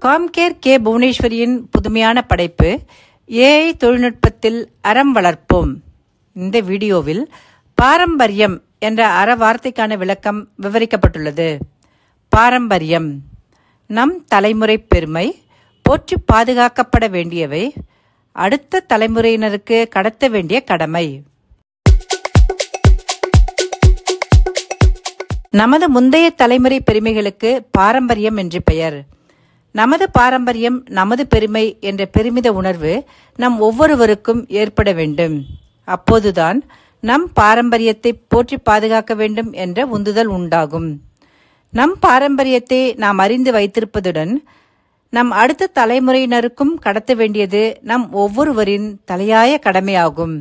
Compcare K புவனேஸ்வரியின் புதுமையான படைப்பு AI தொழில்நுட்பத்தில் அறம் வளர்ப்போம். இந்த வீடியோவில் பாரம்பரியம் என்ற அற வார்த்தைக்கான விளக்கம் விவரிக்கப்பட்டுள்ளது. பாரம்பரியம் நம் தலைமுறை பெருமை, போற்றி பாதுகாக்கப்பட வேண்டியவை, அடுத்த தலைமுறையினருக்கு கடத்த வேண்டிய கடமை. நமது முந்தைய தலைமுறை பெருமைகளுக்கு பாரம்பரியம் என்று பெயர். நமது பாரம்பரியம் நமது பெருமை என்ற பெருமித உணர்வு நம் ஒவ்வொருவருக்கும் ஏற்பட வேண்டும். அப்போதுதான் நம் பாரம்பரியத்தை போற்றி பாதுகாக்க வேண்டும் என்ற உந்துதல் உண்டாகும். நம் பாரம்பரியத்தை நாம் அறிந்து வைத்திருப்பதுடன் நம் அடுத்த தலைமுறையினருக்கும் கடத்த வேண்டியது நம் ஒவ்வொருவரின் தலையாய கடமையாகும்.